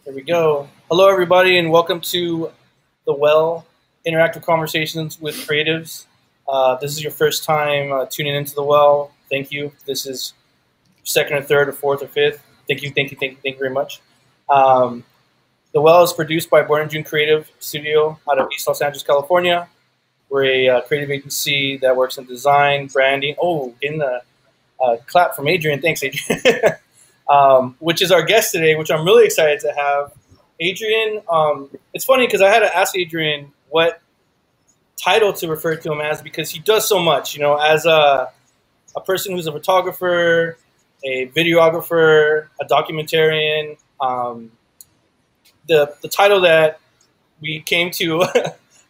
Here we go. Hello, everybody, and welcome to the Well Interactive Conversations with Creatives. This is your first time tuning into the Well. Thank you. This is second or third or fourth or fifth. Thank you very much. The Well is produced by Born in June Creative Studio out of East Los Angeles, California. We're a creative agency that works in design, branding. Oh, getting a clap from Adrian. Thanks, Adrian. Which is our guest today, which I'm really excited to have. Adrian, it's funny because I had to ask Adrian what title to refer to him as because he does so much, you know, as a person who's a photographer, a videographer, a documentarian. The title that we came to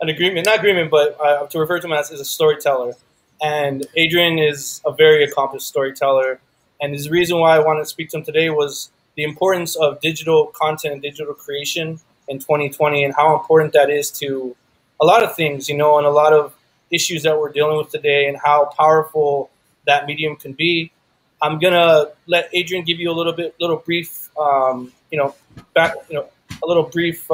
an agreement, not agreement, but to refer to him as is a storyteller. And Adrian is a very accomplished storyteller. And the reason why I wanted to speak to him today was the importance of digital content and digital creation in 2020 and how important that is to a lot of things, you know, and a lot of issues that we're dealing with today and how powerful that medium can be. I'm going to let Adrian give you a little brief, a little brief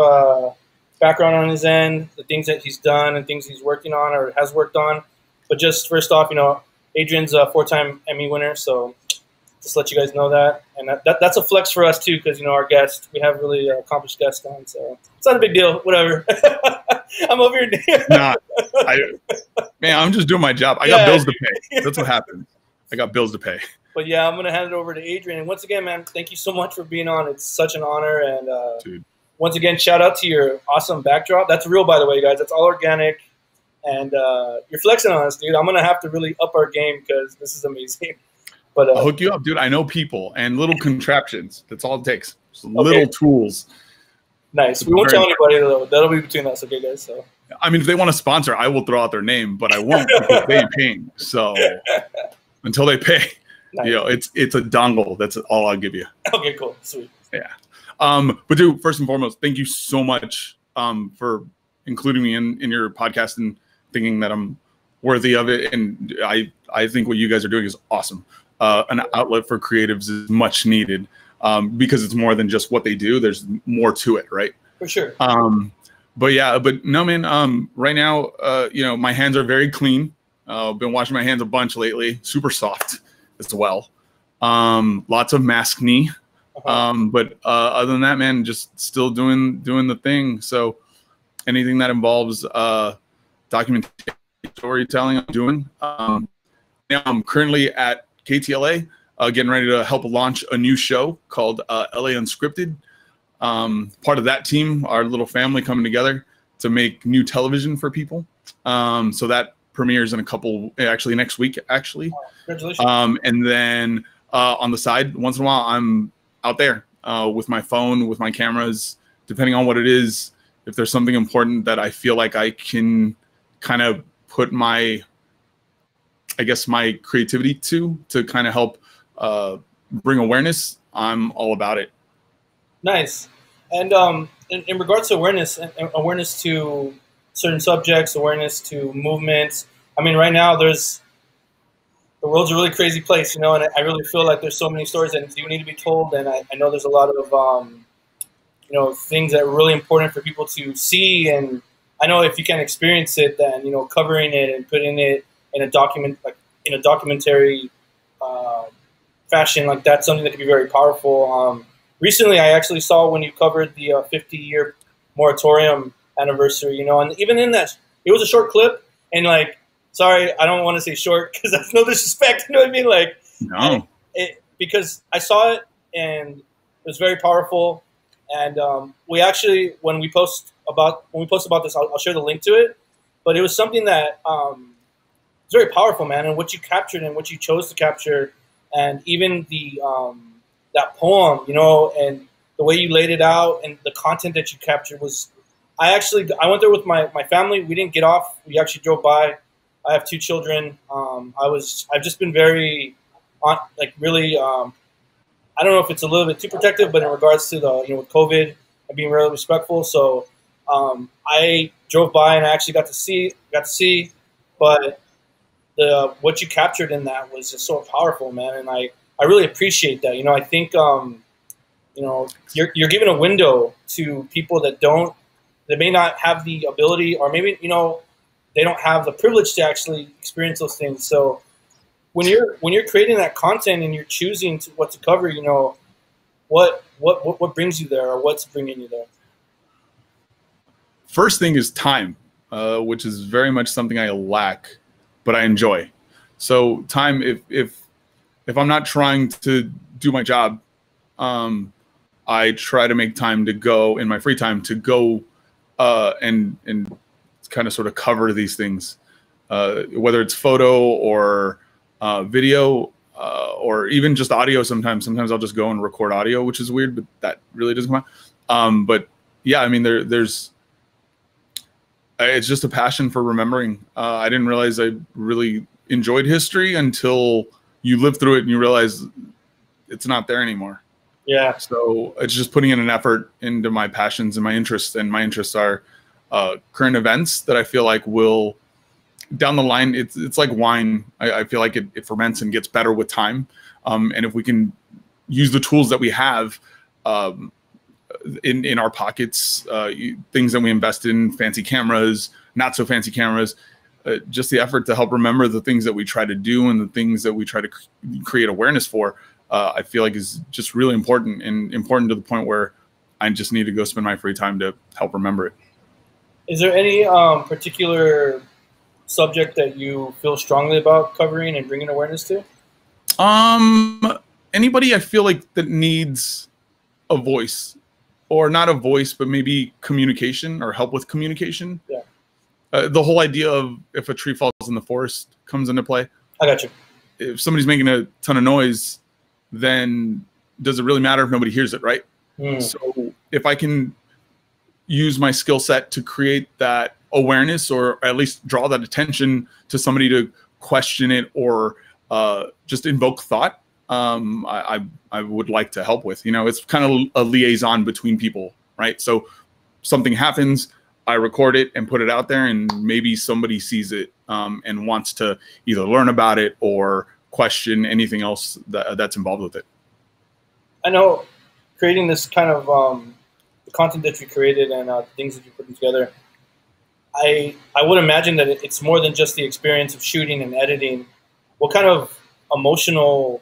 background on his end, the things that he's done and things he's working on or has worked on. But just first off, you know, Adrian's a 4-time Emmy winner, so just let you guys know that. And that's a flex for us, too, because, you know, our guest, we have really accomplished guests on, so it's not a big deal. Whatever. I'm over here. Man, I'm just doing my job. I got bills to pay. That's what happened. I got bills to pay. But, yeah, I'm going to hand it over to Adrian. And once again, man, thank you so much for being on. It's such an honor. And Dude. Once again, shout out to your awesome backdrop. That's real, by the way, guys. That's all organic. And you're flexing on us, dude. I'm going to have to really up our game because this is amazing. But I'll hook you up, dude. I know people and little contraptions. That's all it takes. Just little tools. Nice. We won't tell anybody, though. That'll be between us, okay, guys? So, I mean, if they want to sponsor, I will throw out their name, but I won't because they ain't paying. So until they pay, nice. You know, it's a dongle. That's all I'll give you. Okay, cool. Sweet. Yeah. But dude, first and foremost, thank you so much for including me in your podcast and thinking that I'm worthy of it. And I think what you guys are doing is awesome. An outlet for creatives is much needed because it's more than just what they do. There's more to it, right? For sure. But no, man, right now, you know, my hands are very clean. I've been washing my hands a bunch lately, super soft as well. Lots of mask knee. But other than that, man, just still doing the thing. So anything that involves documentation, storytelling, I'm doing. Now I'm currently at KTLA, getting ready to help launch a new show called LA Unscripted. Part of that team, our little family coming together to make new television for people. So that premieres in actually next week, actually. Congratulations. And then on the side, once in a while, I'm out there with my phone, with my cameras, depending on what it is. If there's something important that I feel like I can kind of put my creativity to kind of help bring awareness, I'm all about it. Nice. And in regards to awareness to certain subjects, awareness to movements, I mean, right now the world's a really crazy place, you know, and I really feel like there's so many stories that do need to be told. And I know there's a lot of, you know, things that are really important for people to see. And I know if you can experience it, then, you know, covering it and putting it in a documentary fashion, like that's something that can be very powerful. Recently, I actually saw when you covered the 50-year moratorium anniversary, you know, and even in that, it was a short clip, and like, sorry, I don't want to say short because that's no disrespect, you know what I mean? Like, no, because I saw it and it was very powerful. And we actually, when we post about this, I'll share the link to it. But it was something that it's very powerful, man, and what you captured and what you chose to capture, and even the that poem, you know, and the way you laid it out and the content that you captured was. I went there with my family. We didn't get off. We actually drove by. I have 2 children. I've just been very, really. I don't know if it's a little bit too protective, but in regards to with COVID and being really respectful. So I drove by and I actually got to see, but what you captured in that was just so powerful, man. And I really appreciate that. You know, I think You know, you're giving a window to people that may not have the ability, or maybe, you know, they don't have the privilege to actually experience those things. So when you're creating that content and you're choosing what to cover, you know, what brings you there, or what's bringing you there? First thing is time, which is very much something I lack, but I enjoy. So time, if I'm not trying to do my job, I try to make time to go in my free time to go and kind of sort of cover these things, whether it's photo or video or even just audio. Sometimes I'll just go and record audio, which is weird, but that really doesn't come out. But yeah, I mean, there's it's just a passion for remembering. I didn't realize I really enjoyed history until you live through it and you realize it's not there anymore. Yeah. So it's just putting in an effort into my passions and my interests. And my interests are current events that I feel like will, down the line, it's like wine. I feel like it ferments and gets better with time. And if we can use the tools that we have in our pockets, things that we invest in, fancy cameras, not so fancy cameras, just the effort to help remember the things that we try to do and the things that we try to create awareness for, I feel like is just really important, and important to the point where I just need to go spend my free time to help remember it. Is there any particular subject that you feel strongly about covering and bringing awareness to? Anybody I feel like that needs a voice, or not a voice, but maybe communication or help with communication. Yeah. The whole idea of if a tree falls in the forest comes into play. I got you. If somebody's making a ton of noise, then does it really matter if nobody hears it, right? So if I can use my skill set to create that awareness, or at least draw that attention to somebody to question it, or just invoke thought, I would like to help with. You know, it's kind of a liaison between people, right? So something happens, I record it and put it out there, and maybe somebody sees it and wants to either learn about it or question anything else that's involved with it. I know creating this kind of the content that you created and things that you put together, I would imagine that it's more than just the experience of shooting and editing. What kind of emotional,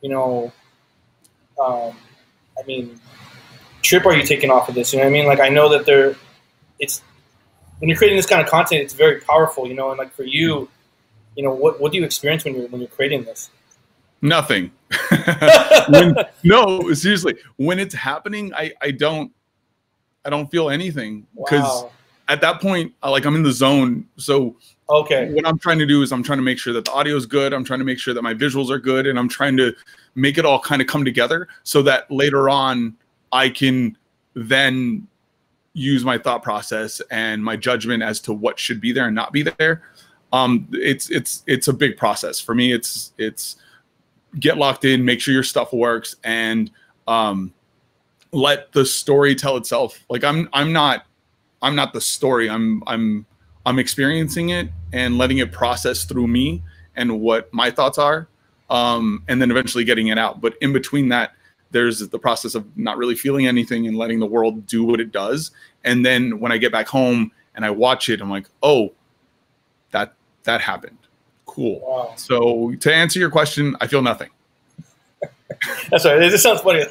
you know, I mean, trip are you taking off of this? You know what I mean? Like, I know that it's when you're creating this kind of content, it's very powerful, you know, and like for you, you know, what do you experience when you're creating this? Nothing. No, seriously, when it's happening, I don't feel anything, because at that point, like, I'm in the zone. So okay, what I'm trying to do is I'm trying to make sure that the audio is good. I'm trying to make sure that my visuals are good, and I'm trying to make it all kind of come together so that later on I can then use my thought process and my judgment as to what should be there and not be there. It's a big process for me. It's get locked in, make sure your stuff works, and let the story tell itself. Like, I'm not the story. I'm experiencing it and letting it process through me and what my thoughts are, and then eventually getting it out. But in between that, there's the process of not really feeling anything and letting the world do what it does. And then when I get back home and I watch it, I'm like, oh, that happened. Cool. Wow. So to answer your question, I feel nothing. That's right. It just sounds funny.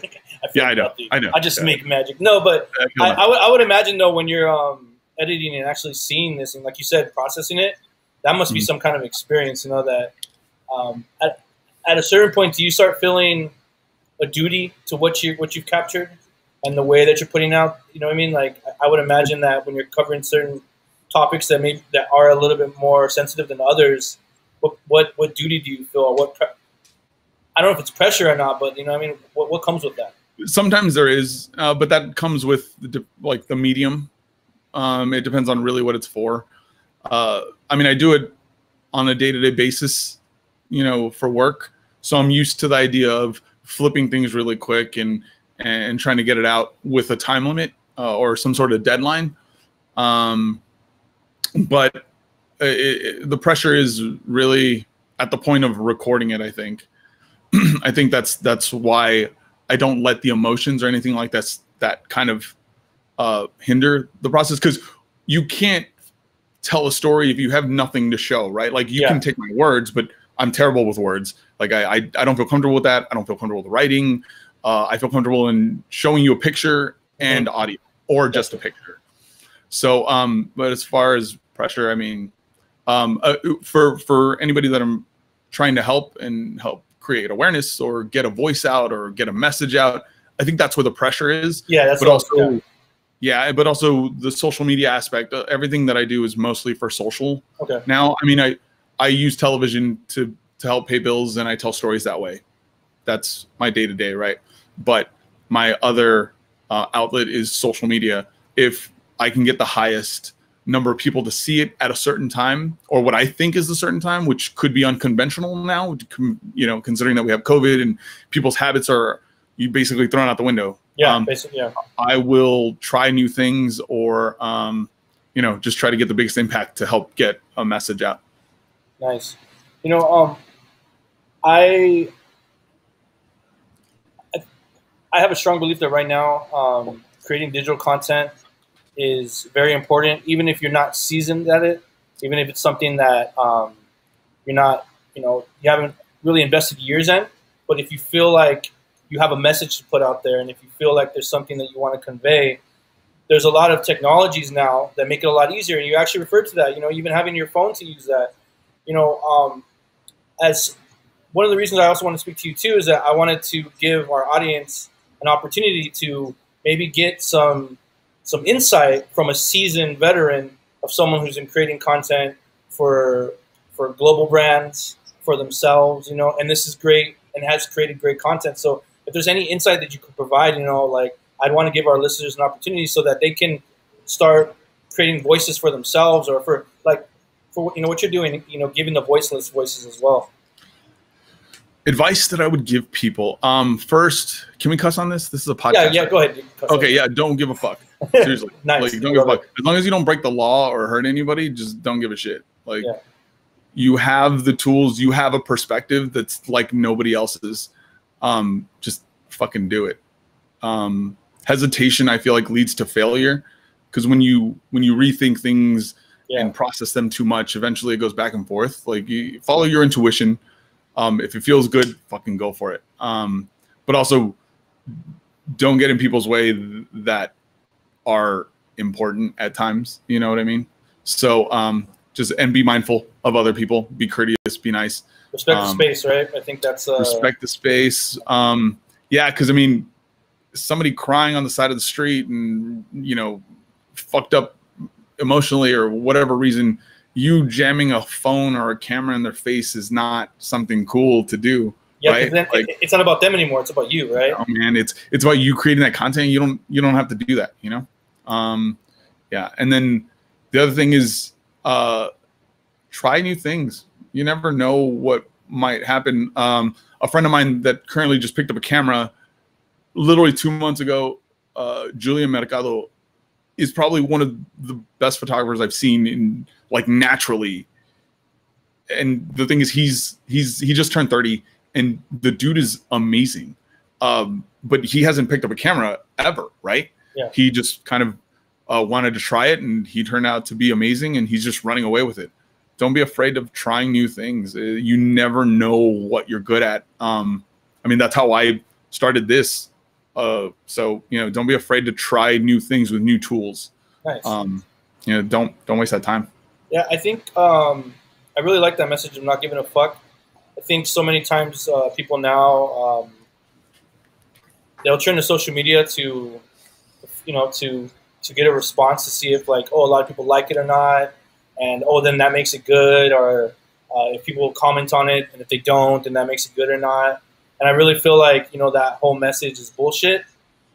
I know. I just make magic. No, but I would imagine, though, when you're editing and actually seeing this and, like you said, processing it, that must be some kind of experience, you know, that at a certain point, do you start feeling a duty to what you've captured and the way that you're putting out? You know what I mean? Like, I would imagine that when you're covering certain topics that are a little bit more sensitive than others, what duty do you feel, or I don't know if it's pressure or not, but you know what I mean? What comes with that? Sometimes there is, but that comes with the medium. It depends on really what it's for. I mean, I do it on a day-to-day basis, you know, for work. So I'm used to the idea of flipping things really quick and trying to get it out with a time limit or some sort of deadline. But the pressure is really at the point of recording it, I think. I think that's why I don't let the emotions or anything like that kind of hinder the process, because you can't tell a story if you have nothing to show, right? Like you can take my words, but I'm terrible with words. Like I don't feel comfortable with that. I don't feel comfortable with writing. I feel comfortable in showing you a picture and audio, or just a picture. So, but as far as pressure, I mean, for anybody that I'm trying to help and help create awareness or get a voice out or get a message out, I think that's where the pressure is. Yeah, that's but also, but also the social media aspect. Everything that I do is mostly for social. Okay. Now, I mean, I use television to help pay bills, and I tell stories that way. That's my day-to-day, right? But my other outlet is social media. If I can get the highest number of people to see it at a certain time, or what I think is a certain time, which could be unconventional now, you know, considering that we have COVID and people's habits are basically thrown out the window. Yeah, basically, yeah. I will try new things, or you know, just try to get the biggest impact to help get a message out. Nice. You know, I have a strong belief that right now, creating digital content is very important, even if you're not seasoned at it, even if it's something that you're not, you haven't really invested years in. But if you feel like you have a message to put out there, and if you feel like there's something that you want to convey, there's a lot of technologies now that make it a lot easier. And you actually referred to that, even having your phone to use that. As one of the reasons I also want to speak to you too is that I wanted to give our audience an opportunity to maybe get some insight from a seasoned veteran of someone who's been creating content for global brands, for themselves, and this is great and has created great content. So if there's any insight that you could provide, like I'd want to give our listeners an opportunity so that they can start creating voices for themselves, or for what you're doing, giving the voiceless voices as well. Advice that I would give people. First, can we cuss on this? This is a podcast. Yeah, go ahead. Okay, yeah, don't give a fuck. Seriously. Nice. Like, don't give a fuck. As long as you don't break the law or hurt anybody, just don't give a shit. Like, you have the tools, you have a perspective that's like nobody else's. Just fucking do it. Hesitation, I feel like, leads to failure, because when you rethink things and process them too much, eventually it goes back and forth. Like, you follow your intuition. If it feels good, fucking go for it. But also, don't get in people's way that are important at times. You know what I mean? So and be mindful of other people. Be courteous. Be nice. Respect the space, right? I think that's respect the space. Yeah, because I mean, somebody crying on the side of the street and fucked up emotionally or whatever reason, you jamming a phone or a camera in their face is not something cool to do. Yeah, right? Then it's not about them anymore. It's about you, right? Oh man, it's about you creating that content. You don't have to do that, Yeah, and then the other thing is try new things. You never know what might happen. A friend of mine that currently just picked up a camera, literally 2 months ago, Julian Mercado, is probably one of the best photographers I've seen in naturally. And the thing is, he just turned 30, and the dude is amazing. But he hasn't picked up a camera ever, right? Yeah. He just kind of wanted to try it, and he turned out to be amazing, and he's just running away with it. Don't be afraid of trying new things. You never know what you're good at. I mean, that's how I started this. So don't be afraid to try new things with new tools. Nice. Don't waste that time. Yeah, I think I really like that message of not giving a fuck. I think so many times people now they'll turn to social media to get a response, to see if a lot of people like it or not, and then that makes it good, or if people comment on it, and if they don't, then that makes it good or not. And I really feel like that whole message is bullshit,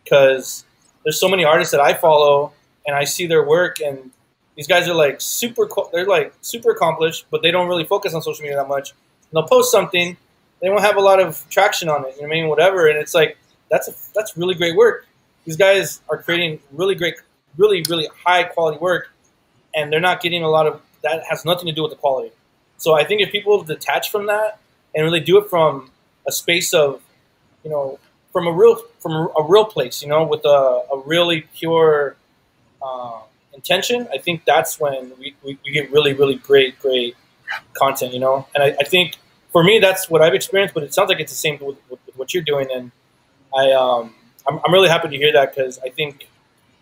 because there's so many artists that I follow and I see their work, and these guys are super accomplished, but they don't really focus on social media that much. And they'll post something, they won't have a lot of traction on it, whatever. And it's that's really great work. These guys are creating really great, really, really high quality work, and they're not getting a lot of that. Has nothing to do with the quality. So I think if people detach from that and really do it from a space of, from a real place, you know, with a really pure intention, I think that's when we get really, really great content, you know. And I think for me, that's what I've experienced, but it sounds like it's the same with what you're doing. And I'm really happy to hear that, because I think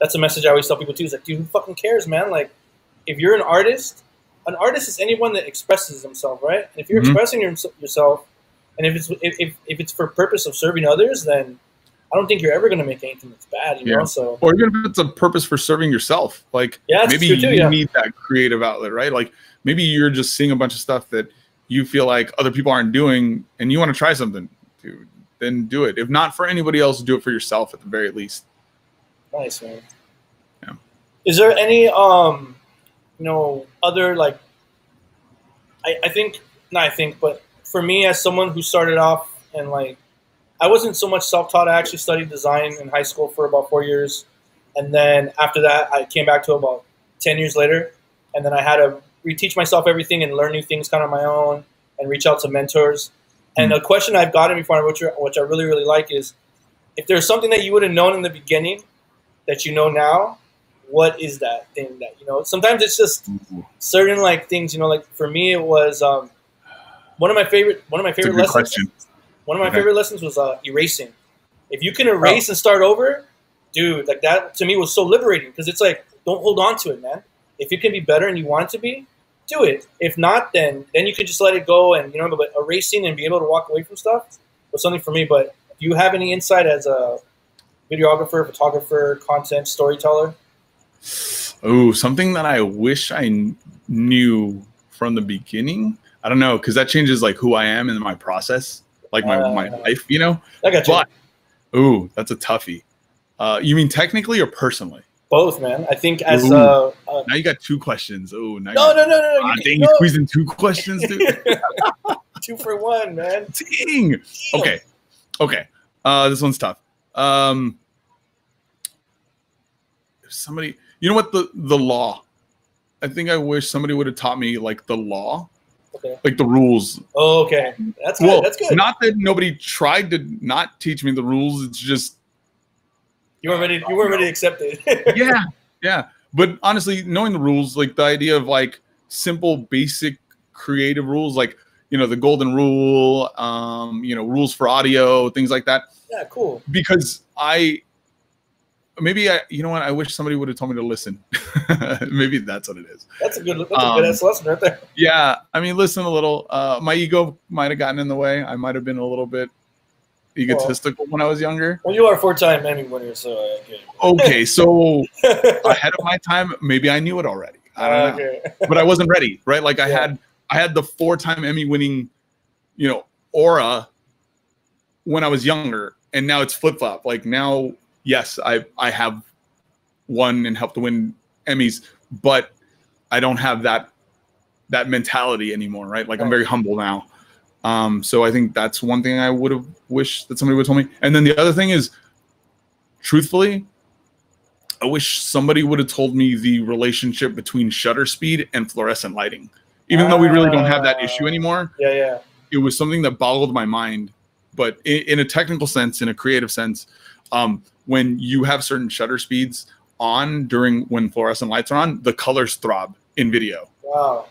that's a message I always tell people too. Is like, dude, who fucking cares, man? Like, if you're an artist is anyone that expresses themselves, right? And if you're expressing yourself, and if it's for purpose of serving others, then I don't think you're ever going to make anything that's bad, you know? So, or even if it's a purpose for serving yourself, like maybe you need that creative outlet, right? Like maybe you're just seeing a bunch of stuff that you feel like other people aren't doing, and you want to try something, dude, then do it. If not for anybody else, do it for yourself at the very least. Nice, man. Yeah. Is there any other, like, but for me, as someone who started off, and like, I wasn't so much self-taught. I actually studied design in high school for about 4 years. And then after that, I came back to about 10 years later. And then I had to reteach myself everything and learn new things kind of on my own and reach out to mentors. And a question I've gotten before, which I really, really like, is if there's something that you would have known in the beginning that you know now, what is that thing that, you know? Sometimes it's just certain like things, you know, like for me, it was one of my favorite lessons. Question. One of my favorite lessons was erasing. If you can erase and start over, dude, like that to me was so liberating, because it's like, don't hold on to it, man. If you can be better and you want it to be, do it. If not, then you can just let it go, and you know, but erasing and be able to walk away from stuff was something for me. But do you have any insight as a videographer, photographer, content storyteller? Oh, something that I wish I knew from the beginning. I don't know, because that changes like who I am in my process. Like my life, you know? I got you. But, ooh, that's a toughie. You mean technically or personally? Both, man. I think as now you got two questions. Oh, no. You squeezed in two questions, dude. 2 for 1, man. Dang. Okay. This one's tough. Somebody, you know what, the law. I think I wish somebody would have taught me like the law. Okay. Like the rules. Oh, okay. That's good. That's good. Not that nobody tried to not teach me the rules. It's just you weren't ready to accept it. Yeah. But honestly, knowing the rules, like the idea of like simple, basic, creative rules, like, you know, the golden rule, you know, rules for audio, things like that. Yeah, cool. Because you know what? I wish somebody would have told me to listen. Maybe that's what it is. That's a good ass lesson right there. Yeah, I mean, listen a little. My ego might have gotten in the way. I might have been a little bit egotistical when I was younger. Well, you are a 4-time Emmy winner, so I get it. Okay, so ahead of my time, maybe I knew it already. I don't know, but I wasn't ready, right? Like I had the 4-time Emmy-winning, you know, aura when I was younger, and now it's flip-flop. Like now. Yes, I have won and helped to win Emmys, but I don't have that mentality anymore, right? Like I'm very humble now. So I think that's one thing I would have wished that somebody would have told me. And then the other thing is, truthfully, I wish somebody would have told me the relationship between shutter speed and fluorescent lighting. Even though we really don't have that issue anymore. Yeah. It was something that boggled my mind. But in a technical sense, in a creative sense, when you have certain shutter speeds on when fluorescent lights are on, the colors throb in video. Wow.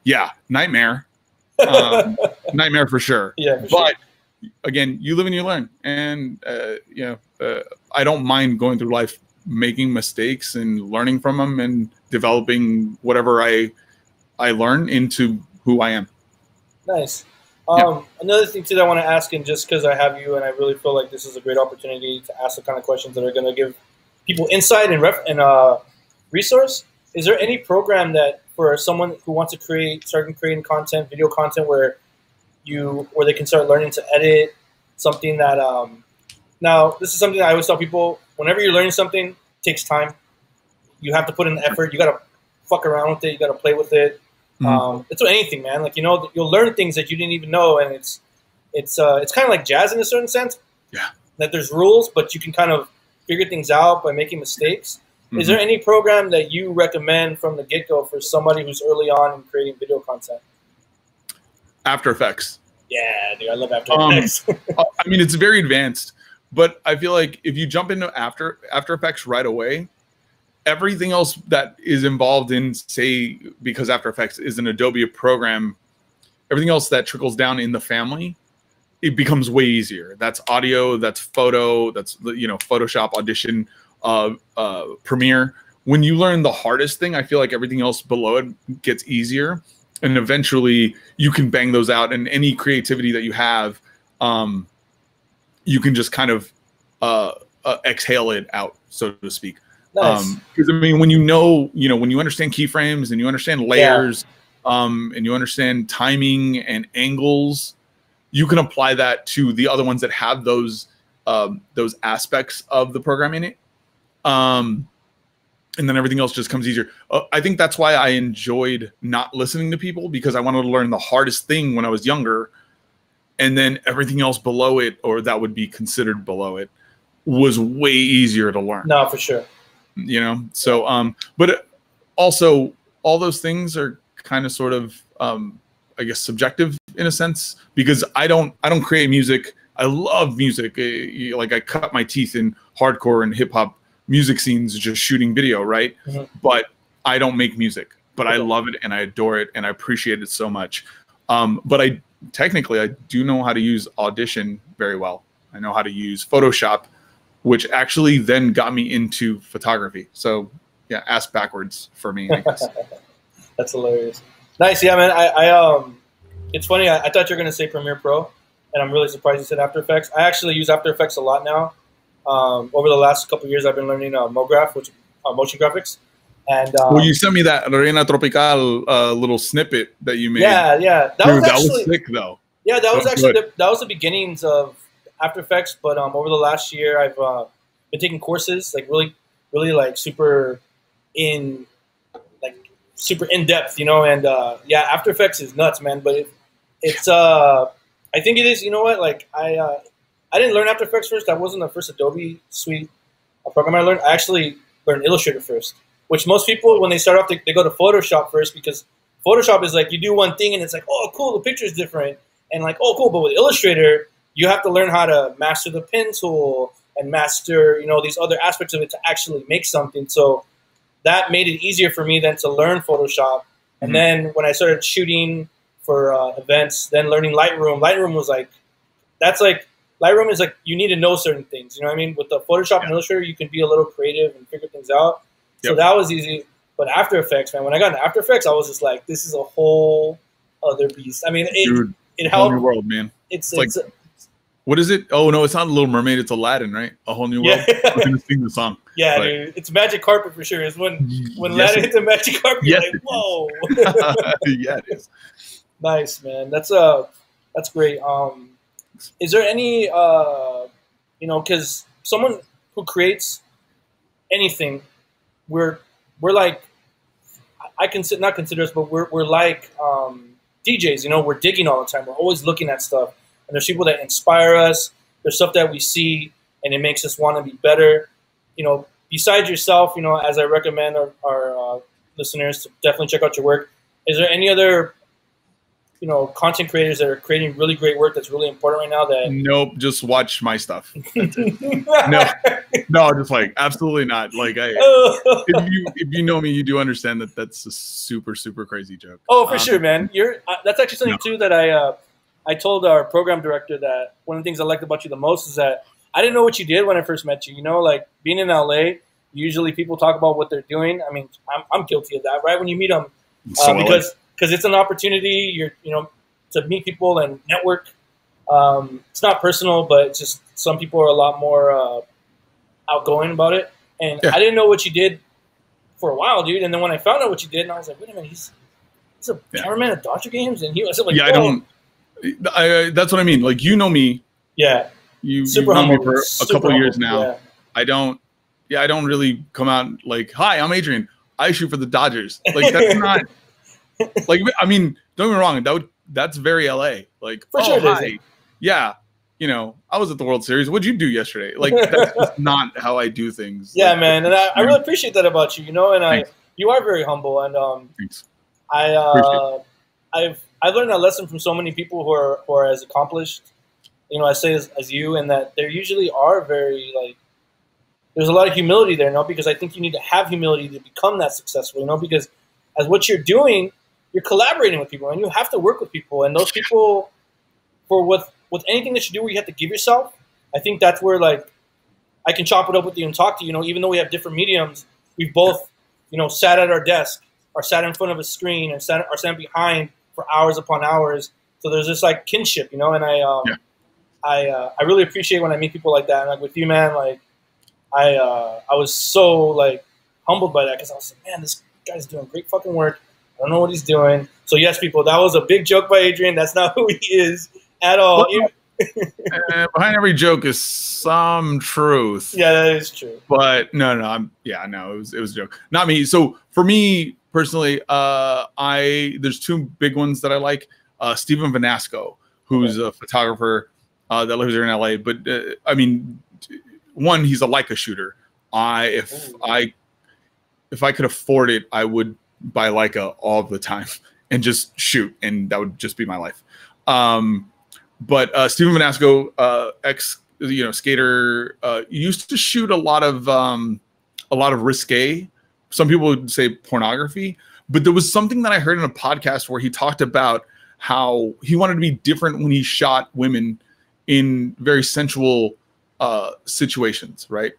Yeah, nightmare. Nightmare for sure. Yeah. But again, you live and you learn. And I don't mind going through life making mistakes and learning from them and developing whatever I learn into who I am. Nice. Another thing too that I want to ask, and just because I have you, and I really feel like this is a great opportunity to ask the kind of questions that are going to give people insight and resource. Is there any program that for someone who wants to start creating content, video content, where they can start learning to edit something that now this is something that I always tell people: whenever you're learning something, it takes time. You have to put in the effort. You got to fuck around with it. You got to play with it. It's with anything, man. Like, you know, you'll learn things that you didn't even know, and it's kind of like jazz in a certain sense. Yeah. That there's rules, but you can kind of figure things out by making mistakes. Is there any program that you recommend from the get-go for somebody who's early on in creating video content? After Effects. Yeah, dude, I love After Effects. I mean, it's very advanced, but I feel like if you jump into After Effects right away, everything else that is involved in, say, because After Effects is an Adobe program, everything else that trickles down in the family, it becomes way easier. That's audio, that's photo, that's, Photoshop, Audition, Premiere. When you learn the hardest thing, I feel like everything else below it gets easier. And eventually you can bang those out, and any creativity that you have, you can just kind of exhale it out, so to speak. Nice. Because I mean, when you understand keyframes and you understand layers, and you understand timing and angles, you can apply that to the other ones that have those aspects of the program in it. And then everything else just comes easier. I think that's why I enjoyed not listening to people, because I wanted to learn the hardest thing when I was younger. And then everything else below it, or that would be considered below it, was way easier to learn. No, for sure. So, but also all those things are kind of sort of, I guess, subjective in a sense, because I don't create music. I love music. Like, I cut my teeth in hardcore and hip hop music scenes, just shooting video, right? Mm-hmm. But I don't make music, but I love it and I adore it and I appreciate it so much. But I do know how to use Audition very well. I know how to use Photoshop, which actually then got me into photography. So yeah, ass backwards for me, I guess. That's hilarious. Nice. Yeah, man. I it's funny. I thought you were going to say Premiere Pro, and I'm really surprised you said After Effects. I actually use After Effects a lot now. Over the last couple of years, I've been learning MoGraph, which motion graphics. And well, you sent me that Reina Tropical little snippet that you made. Yeah. Dude, that was sick, though. Yeah, that was actually that was the beginnings of After Effects. But over the last year, I've been taking courses, like really like super in depth, And After Effects is nuts, man. But it's I think it is. You know what? Like I didn't learn After Effects first. That wasn't the first Adobe Suite program I learned. I actually learned Illustrator first, which most people, when they start off, they go to Photoshop first, because Photoshop is like, you do one thing and it's like, oh, cool, the picture's different. And like, oh, cool. But with Illustrator, you have to learn how to master the pen tool and master, these other aspects of it to actually make something. So that made it easier for me then to learn Photoshop. And then when I started shooting for events, then learning Lightroom was like, Lightroom is like, you need to know certain things. You know what I mean? With the Photoshop and Illustrator, you can be a little creative and figure things out. So that was easy. But After Effects, man, when I got into After Effects, I was just like, this is a whole other beast. I mean, it helped. Whole new world, man. It's like, what is it? Oh, no, it's not Little Mermaid. It's Aladdin, right? A Whole New World. I'm going to sing the song. Yeah, dude. It's Magic Carpet for sure. It's when Aladdin hit the Magic Carpet, you're like, whoa. Yeah, it is. Nice, man. That's great. Is there any, because someone who creates anything, we're like, not consider us, but we're like DJs. We're digging all the time. We're always looking at stuff, and there's people that inspire us. There's stuff that we see, and it makes us want to be better. Besides yourself, as I recommend our listeners to definitely check out your work. Is there any other content creators that are creating really great work that's really important right now? That nope, just watch my stuff. No, just like absolutely not. Like if you know me, you do understand that that's a super super crazy joke. Oh, for sure, man. That's actually something too that I told our program director that one of the things I liked about you the most is that I didn't know what you did when I first met you. Like being in LA, usually people talk about what they're doing. I mean, I'm guilty of that, right? When you meet them, because it's an opportunity, to meet people and network. It's not personal, but it's just some people are a lot more outgoing about it. And I didn't know what you did for a while, dude. And then when I found out what you did, and I was like, wait a minute, he's a cameraman at Dodger games, and he was like, that's what I mean. Like, me. Yeah. You've known me for a couple of years now. Yeah. I don't really come out like, hi, I'm Adrian. I shoot for the Dodgers. Like, that's not. Like, I mean, don't get me wrong. That's very LA. Like, for sure, hi. Yeah. I was at the World Series. What'd you do yesterday? Like, that's just not how I do things. Yeah, like, man. And I really appreciate that about you, and you are very humble. And thanks. I've I've learned that lesson from so many people who are as accomplished, you know, I say as you, and that there usually are very like, there's a lot of humility there, you know, because I think you need to have humility to become that successful, you know, because as what you're doing, you're collaborating with people and you have to work with people, and those people, for with anything that you do where you have to give yourself, I think that's where like I can chop it up with you and talk to you, you know, even though we have different mediums, we've both, you know, sat at our desk or sat in front of a screen and sat behind for hours upon hours. So there's this like kinship, you know, and I really appreciate when I meet people like that. And like with you, man, like I was so like humbled by that, because I was like, man, this guy's doing great fucking work. I don't know what he's doing. So yes, people, that was a big joke by Adrian. That's not who he is at all. Well, behind every joke is some truth. Yeah, that is true. But no, it was a joke. Not me. So for me personally, there's two big ones that I like. Steven Vanasco, who's a photographer that lives here in LA. But I mean, one, he's a Leica shooter. If I could afford it, I would buy Leica all the time and just shoot, and that would just be my life. But Steven Vanasco, skater, used to shoot a lot of risque. Some people would say pornography, but there was something that I heard in a podcast where he talked about how he wanted to be different when he shot women in very sensual situations, right?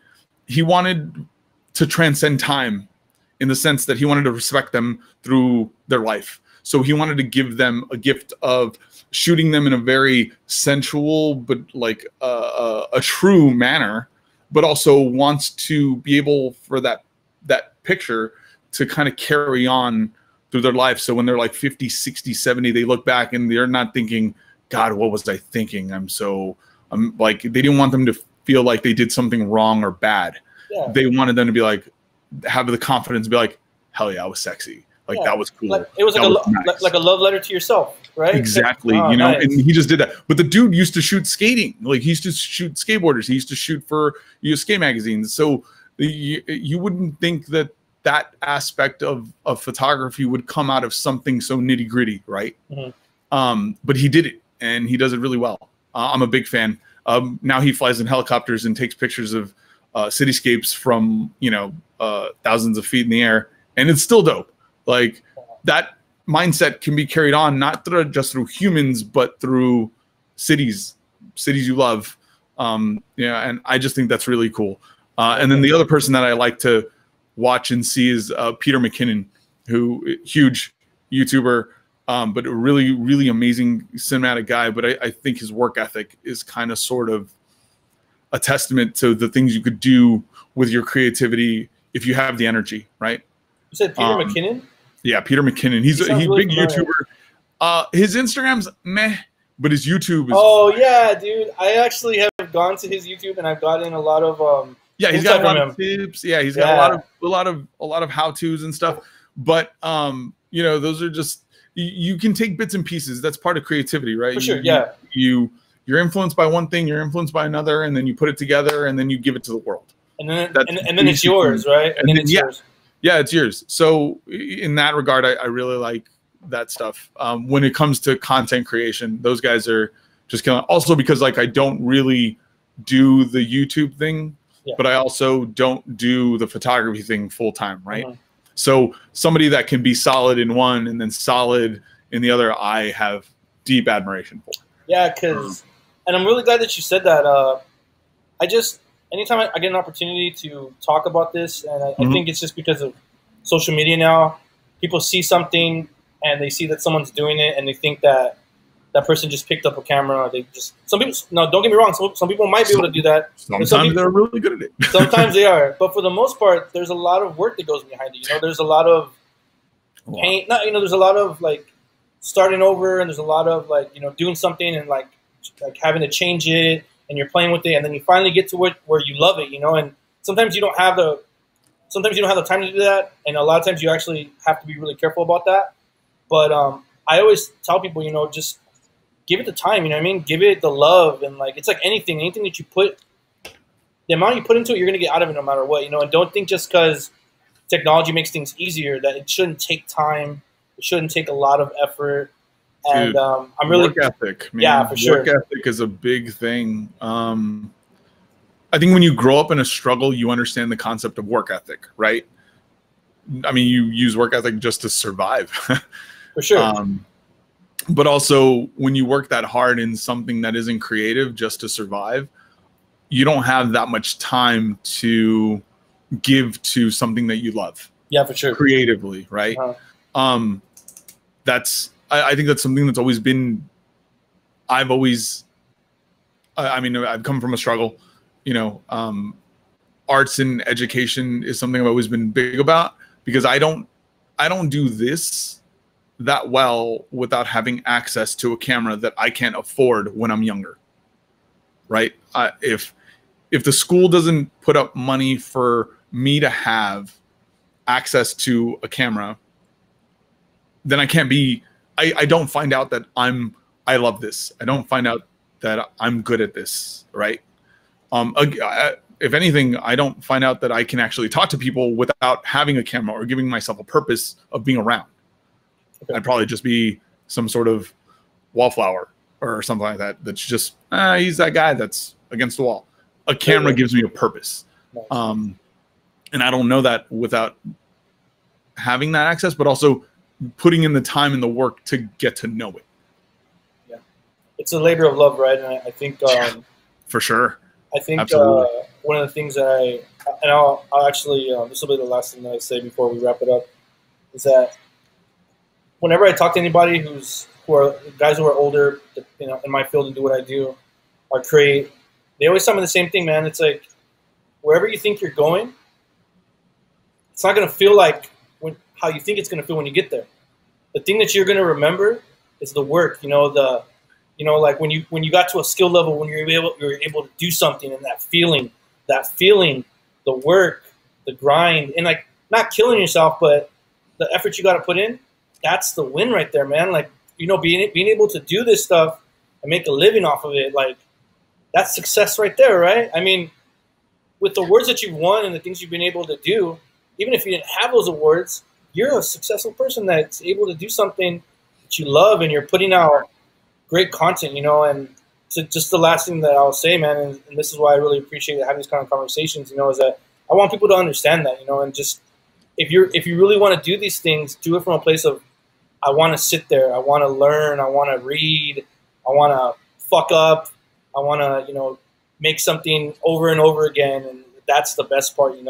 He wanted to transcend time in the sense that he wanted to respect them through their life. So he wanted to give them a gift of shooting them in a very sensual, but like a true manner, but also wants to be able for that picture to kind of carry on through their life. So when they're like 50, 60, 70, they look back and they're not thinking, God, what was I thinking? I'm like, they didn't want them to feel like they did something wrong or bad. Yeah. They wanted them to be like, have the confidence to be like, hell yeah, I was sexy. Like that was cool. Like, it was like a love letter to yourself, right? Exactly. Like, nice. And he just did that. But the dude used to shoot skating. Like he used to shoot skateboarders. He used to shoot for skate magazines. So you wouldn't think that aspect of photography would come out of something so nitty gritty, right? Mm-hmm. But he did it, and he does it really well. I'm a big fan. Now he flies in helicopters and takes pictures of cityscapes from thousands of feet in the air, and it's still dope. Like that mindset can be carried on not just through humans, but through cities you love. And I just think that's really cool. And then the other person that I like to watch and see is Peter McKinnon, who huge YouTuber, but a really, really amazing cinematic guy. But I think his work ethic is kind of sort of a testament to the things you could do with your creativity if you have the energy, right? You said Peter McKinnon? Yeah, Peter McKinnon. He's a really big YouTuber. His Instagram's meh, but his YouTube is. Oh yeah, dude! I actually have gone to his YouTube and I've gotten a lot of he's got a lot of tips. Yeah, he's got a lot of how tos and stuff. But those are just you can take bits and pieces. That's part of creativity, right? For sure. You're influenced by one thing, you're influenced by another, and then you put it together, and then you give it to the world. And then it's yours, right? And then it's yours. Yeah, it's yours. So in that regard, I really like that stuff. When it comes to content creation, those guys are just killing. Also because like I don't really do the YouTube thing, but I also don't do the photography thing full time, right? Uh-huh. So somebody that can be solid in one and then solid in the other, I have deep admiration for. Yeah, and I'm really glad that you said that. Anytime I get an opportunity to talk about this, and I think it's just because of social media now, people see something and they see that someone's doing it and they think that that person just picked up a camera. Or some people, no, don't get me wrong. Some people might be able to do that. Sometimes they're really good at it. Sometimes they are. But for the most part, there's a lot of work that goes behind it. There's a lot of pain. There's a lot of like starting over, and there's a lot of like, doing something and like having to change it. And you're playing with it, and then you finally get to it where you love it, and sometimes you don't have the time to do that, and a lot of times you actually have to be really careful about that. But I always tell people, just give it the time, give it the love, and like it's like anything that you put, the amount you put into it, you're gonna get out of it no matter what, and don't think just because technology makes things easier that it shouldn't take time, it shouldn't take a lot of effort, And Dude, I'm really work ethic, man. Yeah, for sure. Work ethic is a big thing. I think when you grow up in a struggle, you understand the concept of work ethic, right? I mean, you use work ethic just to survive. For sure. But also, when you work that hard in something that isn't creative just to survive, you don't have that much time to give to something that you love. Yeah, for sure. Creatively, right? I think that's something that's always been. I mean, I've come from a struggle. You know, arts and education is something I've always been big about, because I don't do this that well without having access to a camera that I can't afford when I'm younger. Right? If the school doesn't put up money for me to have access to a camera, then I can't be. I don't find out that I love this. I don't find out that I'm good at this. Right? If anything, I don't find out that I can actually talk to people without having a camera or giving myself a purpose of being around. Okay. I'd probably just be some sort of wallflower or something like that. That's just, he's that guy that's against the wall. A camera gives me a purpose. And I don't know that without having that access, but also putting in the time and the work to get to know it. Yeah. It's a labor of love, right? And I think, for sure. I think one of the things that I'll actually, this will be the last thing that I say before we wrap it up, is that whenever I talk to anybody who are guys who are older, you know, in my field and do what I do, or create, they always tell me the same thing, man. It's like, wherever you think you're going, it's not going to feel like how you think it's going to feel when you get there. The thing that you're going to remember is the work, like when you got to a skill level, when you're able to do something, and that feeling, the work, the grind, and like not killing yourself, but the effort you got to put in, that's the win right there, man. Like, being able to do this stuff and make a living off of it, like, that's success right there, right? I mean, with the awards that you've won and the things you've been able to do, even if you didn't have those awards, you're a successful person that's able to do something that you love, and you're putting out great content, and so just the last thing that I'll say, man, and this is why I really appreciate having these kind of conversations, is that I want people to understand that, and just if you really want to do these things, do it from a place of, I want to sit there, I want to learn, I want to read, I want to fuck up, I want to, make something over and over again, and that's the best part, and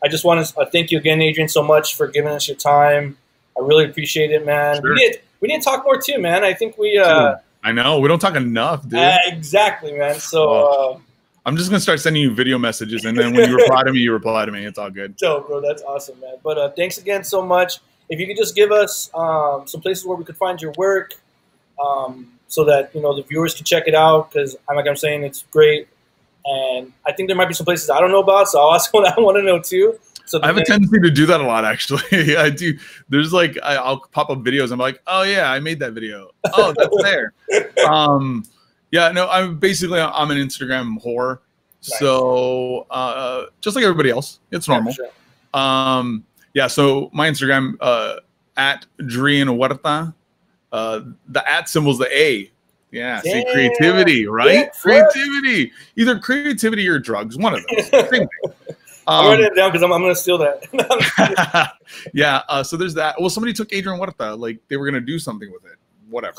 I just want to thank you again, Adrian, so much for giving us your time. I really appreciate it, man. Sure. We need to talk more too, man. I think we. I know we don't talk enough, dude. Exactly, man. So I'm just gonna start sending you video messages, and then when you reply to me, you reply to me. It's all good. So, bro, that's awesome, man. But thanks again so much. If you could just give us some places where we could find your work, so that the viewers can check it out, because like I'm saying, it's great, and I think there might be some places I don't know about, so I'll ask what I want to know too. So I have a tendency to do that a lot, actually. I do. There's like, I'll pop up videos. I'm like, oh yeah, I made that video. Oh, that's there. Yeah, no, I'm an Instagram whore. Nice. So just like everybody else, it's normal. Yeah, sure. Yeah, so my Instagram, at Adrian Huerta. The at symbol's the A. Yeah, see, creativity, right? Yeah, creativity. Either creativity or drugs, one of those. Same thing. I'm writing it down because I'm going to steal that. Yeah, so there's that. Well, somebody took Adrian Huerta, like they were going to do something with it, whatever.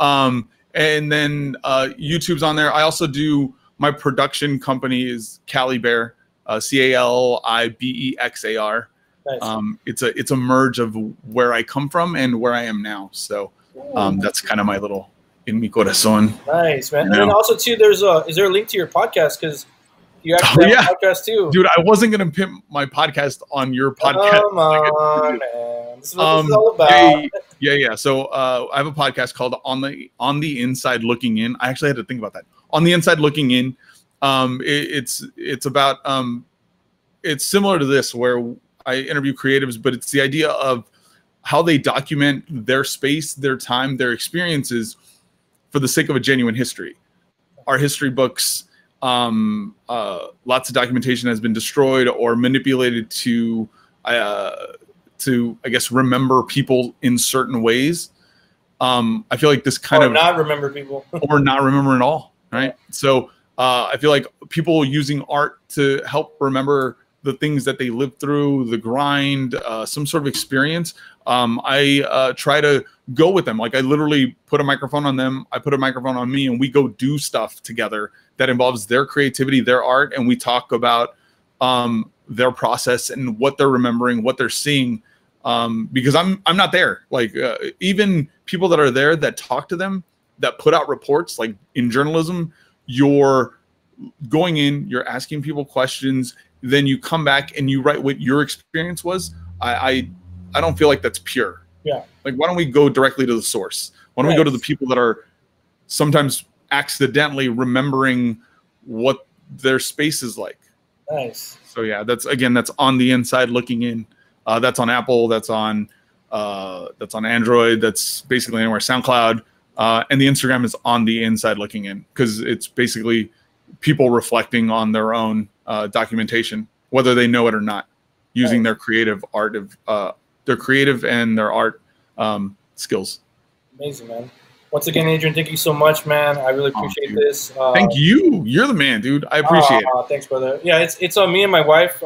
And then YouTube's on there. I also do, my production company is Calibexar, Calibexar. Nice. It's a merge of where I come from and where I am now. So that's kind of my little in mi corazón. Nice, man. And then also too, is there a link to your podcast? Because you actually have a podcast too. Dude, I wasn't gonna pimp my podcast on your podcast. Come on, man. This is what this is all about. Yeah. So I have a podcast called On the Inside Looking In. I actually had to think about that. On the Inside Looking In. It's about it's similar to this, where I interview creatives, but it's the idea of how they document their space, their time, their experiences for the sake of a genuine history. Our history books, lots of documentation has been destroyed or manipulated to I guess, remember people in certain ways. I feel like this kind or of not remember people or not remember at all, right? So I feel like people using art to help remember the things that they lived through, the grind, some sort of experience. I try to go with them. Like I literally put a microphone on them, I put a microphone on me, and we go do stuff together that involves their creativity, their art, and we talk about their process and what they're remembering, what they're seeing. Because I'm not there. Like even people that are there that talk to them, that put out reports, like in journalism, you're going in, you're asking people questions, then you come back and you write what your experience was. I don't feel like that's pure. Yeah. Like why don't we go directly to the source? Why don't we go to the people that are sometimes accidentally remembering what their space is like? Nice. So yeah, that's on the inside looking in. That's on Apple. That's on Android. That's basically anywhere. SoundCloud, and the Instagram is on the inside looking in because it's basically people reflecting on their own documentation, whether they know it or not, using their creative art their creative and their art skills. Amazing, man. Once again, Adrian, thank you so much, man. I really appreciate this. Thank you. You're the man, dude. I appreciate it. Thanks, brother. Yeah, it's on me and my wife.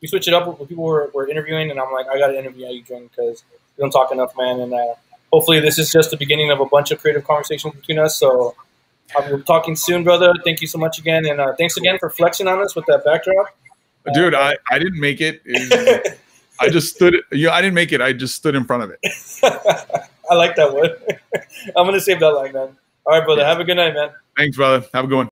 We switch it up when people were interviewing, and I'm like, I got to interview Adrian because we don't talk enough, man. And hopefully this is just the beginning of a bunch of creative conversations between us. So I'll be talking soon, brother. Thank you so much again. And thanks again for flexing on us with that backdrop. Dude, I didn't make it. I just stood. I didn't make it. I just stood in front of it. I like that one. I'm going to save that line, man. All right, brother. Have a good night, man. Thanks, brother. Have a good one.